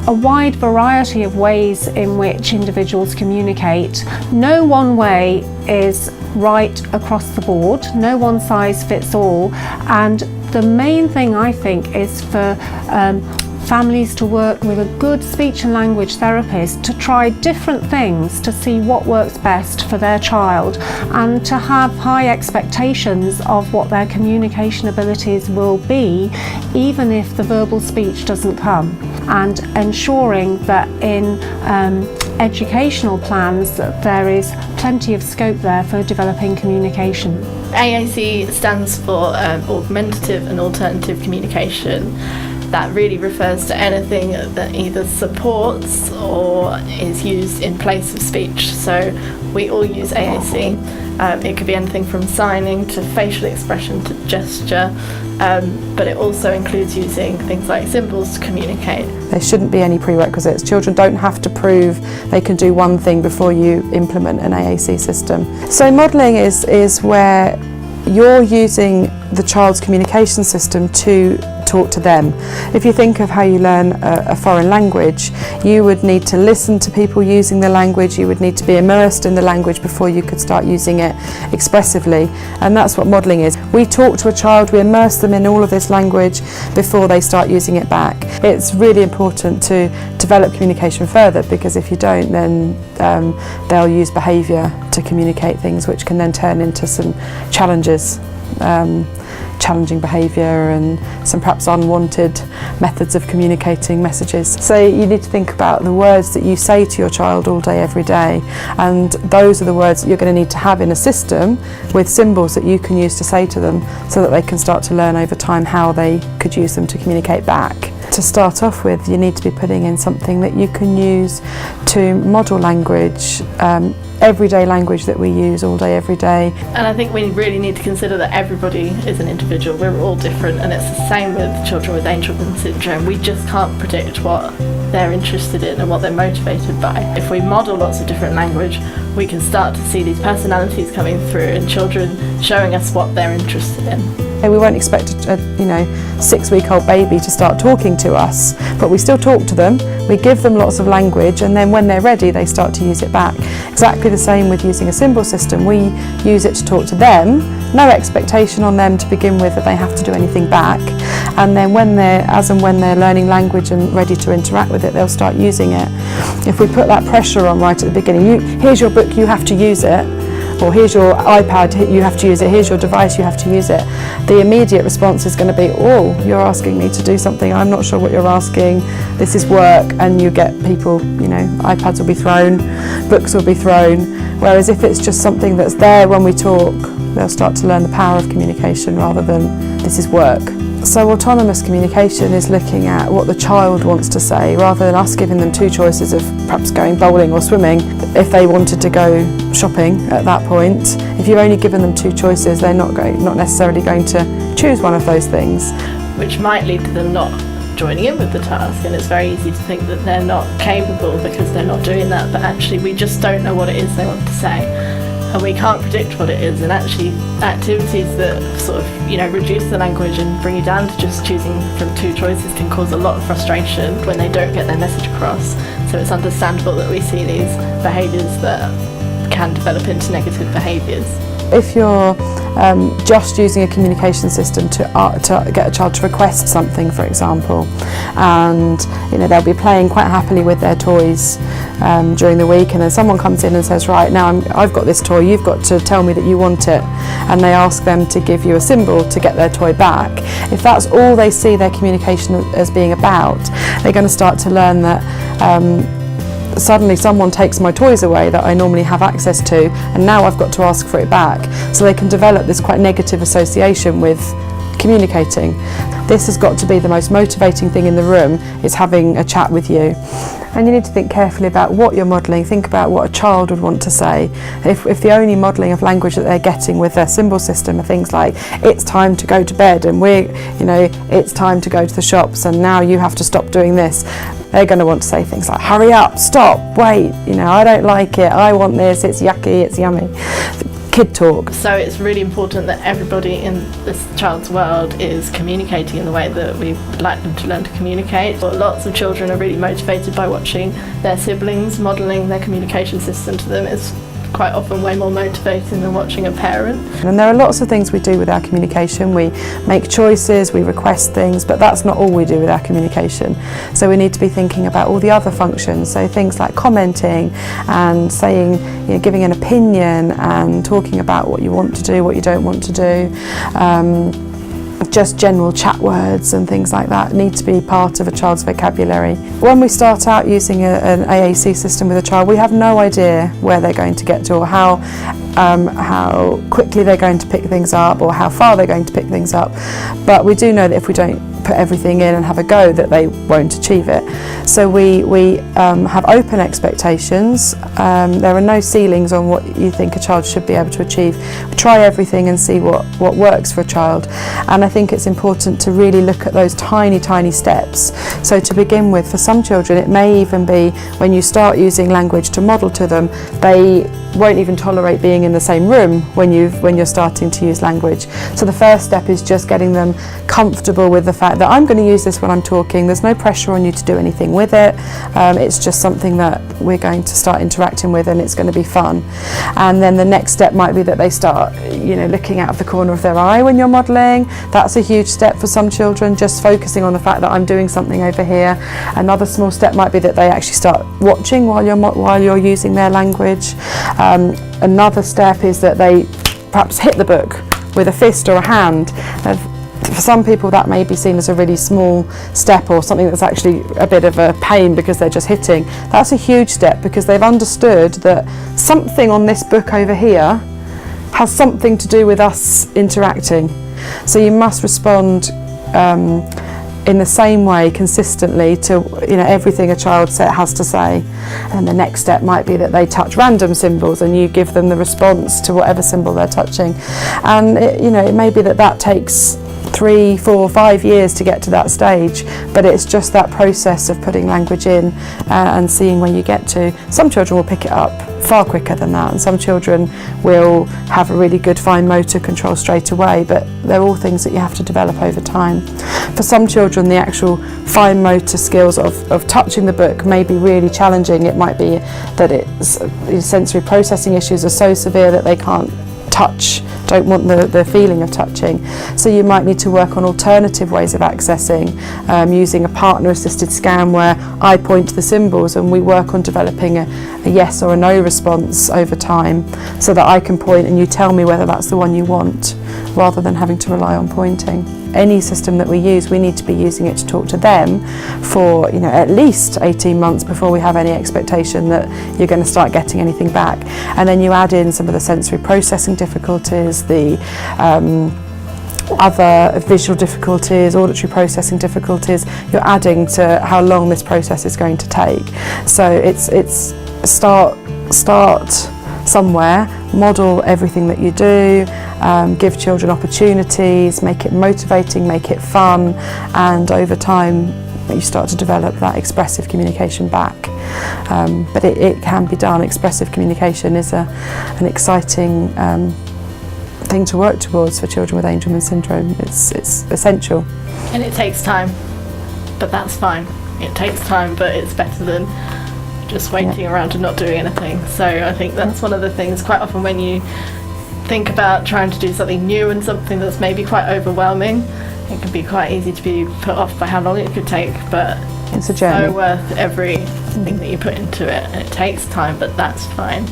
a wide variety of ways in which individuals communicate. No one way is right across the board, no one size fits all, and the main thing I think is for families to work with a good speech and language therapist to try different things to see what works best for their child, and to have high expectations of what their communication abilities will be, even if the verbal speech doesn't come, and ensuring that in educational plans that there is plenty of scope there for developing communication. AAC stands for Augmentative and Alternative Communication. That really refers to anything that either supports or is used in place of speech. So we all use AAC. It could be anything from signing to facial expression to gesture, but it also includes using things like symbols to communicate. There shouldn't be any prerequisites. Children don't have to prove they can do one thing before you implement an AAC system. So modelling is where you're using the child's communication system to talk to them. If you think of how you learn a foreign language, you would need to listen to people using the language, you would need to be immersed in the language before you could start using it expressively, and that's what modelling is. We talk to a child, we immerse them in all of this language before they start using it back. It's really important to develop communication further, because if you don't, then they'll use behaviour to communicate things, which can then turn into some challenges. Challenging behaviour and some perhaps unwanted methods of communicating messages. So you need to think about the words that you say to your child all day, every day, and those are the words that you're going to need to have in a system with symbols that you can use to say to them, so that they can start to learn over time how they could use them to communicate back. To start off with, you need to be putting in something that you can use to model language, everyday language that we use all day, every day. And I think we really need to consider that everybody is an individual. We're all different, and it's the same with children with Angelman Syndrome. We just can't predict what they're interested in and what they're motivated by. If we model lots of different language, we can start to see these personalities coming through and children showing us what they're interested in. We won't expect a 6-week-old baby to start talking to us, but we still talk to them, we give them lots of language, and then when they're ready they start to use it back. Exactly the same with using a symbol system. We use it to talk to them, no expectation on them to begin with that they have to do anything back, and then as and when they're learning language and ready to interact with it, they'll start using it. If we put that pressure on right at the beginning, here's your book, you have to use it, or here's your iPad, you have to use it, here's your device, you have to use it, the immediate response is going to be, oh, you're asking me to do something, I'm not sure what you're asking, this is work, and you get people, iPads will be thrown, books will be thrown, whereas if it's just something that's there when we talk, they'll start to learn the power of communication rather than this is work. So autonomous communication is looking at what the child wants to say, rather than us giving them two choices of perhaps going bowling or swimming. If they wanted to go shopping at that point, if you've only given them two choices, they're not necessarily going to choose one of those things. Which might lead to them not joining in with the task, and it's very easy to think that they're not capable because they're not doing that, but actually we just don't know what it is they want to say. And we can't predict what it is, and actually activities that sort of reduce the language and bring you down to just choosing from two choices can cause a lot of frustration when they don't get their message across. So it's understandable that we see these behaviours that can develop into negative behaviours. If you're just using a communication system to get a child to request something, for example, and they'll be playing quite happily with their toys during the week, and then someone comes in and says, right, now I've got this toy, you've got to tell me that you want it, and they ask them to give you a symbol to get their toy back. If that's all they see their communication as being about, they're going to start to learn that suddenly someone takes my toys away that I normally have access to, and now I've got to ask for it back. So they can develop this quite negative association with communicating. This has got to be the most motivating thing in the room, is having a chat with you. And you need to think carefully about what you're modelling. Think about what a child would want to say. If the only modelling of language that they're getting with their symbol system are things like, it's time to go to bed, and it's time to go to the shops, and now you have to stop doing this, they're going to want to say things like, hurry up, stop, wait, I don't like it, I want this, it's yucky, it's yummy. kid talk. So it's really important that everybody in this child's world is communicating in the way that we like them to learn to communicate. But lots of children are really motivated by watching their siblings modelling their communication system to them. It's quite often way more motivating than watching a parent. And there are lots of things we do with our communication. We make choices, we request things, but that's not all we do with our communication. So we need to be thinking about all the other functions, so things like commenting and saying, you know, giving an opinion and talking about what you want to do, what you don't want to do. Just general chat words and things like that need to be part of a child's vocabulary. When we start out using an AAC system with a child, we have no idea where they're going to get to, or how quickly they're going to pick things up, or how far they're going to pick things up. But we do know that if we don't put everything in and have a go, that they won't achieve it. So we have open expectations. There are no ceilings on what you think a child should be able to achieve. We try everything and see what works for a child. And I think it's important to really look at those tiny, tiny steps. So to begin with, for some children, it may even be when you start using language to model to them, they won't even tolerate being in the same room when you're starting to use language. So the first step is just getting them comfortable with the fact that I'm going to use this when I'm talking. There's no pressure on you to do anything with it. It's just something that we're going to start interacting with, and it's going to be fun. And then the next step might be that they start, you know, looking out of the corner of their eye when you're modelling. That's a huge step for some children, just focusing on the fact that I'm doing something over here. Another small step might be that they actually start watching while you're using their language. Another step is that they perhaps hit the book with a fist or a hand. For some people that may be seen as a really small step, or something that's actually a bit of a pain because they're just hitting. That's a huge step because they've understood that something on this book over here has something to do with us interacting. So you must respond in the same way consistently to, you know, everything a child has to say. And the next step might be that they touch random symbols and you give them the response to whatever symbol they're touching. And it may be that takes 3, 4, 5 years to get to that stage, but it's just that process of putting language in and seeing where you get to. Some children will pick it up far quicker than that, and some children will have a really good fine motor control straight away, but they're all things that you have to develop over time. For some children, the actual fine motor skills of touching the book may be really challenging. It might be that sensory processing issues are so severe that they can't touch, don't want the feeling of touching. So you might need to work on alternative ways of accessing, using a partner-assisted scan where I point to the symbols and we work on developing a yes or a no response over time, so that I can point and you tell me whether that's the one you want, rather than having to rely on pointing. Any system that we use, we need to be using it to talk to them for at least 18 months before we have any expectation that you're going to start getting anything back. And then you add in some of the sensory processing difficulties, the other visual difficulties, auditory processing difficulties. You're adding to how long this process is going to take. So it's start somewhere, model everything that you do, give children opportunities, make it motivating, make it fun, and over time you start to develop that expressive communication back. But it can be done. Expressive communication is an exciting thing to work towards for children with Angelman syndrome. It's essential. And it takes time, but that's fine. It takes time, but it's better than just waiting around and not doing anything. So I think that's one of the things quite often when you think about trying to do something new and something that's maybe quite overwhelming, it can be quite easy to be put off by how long it could take, but it's a journey. So worth everything that you put into it, and it takes time, but that's fine.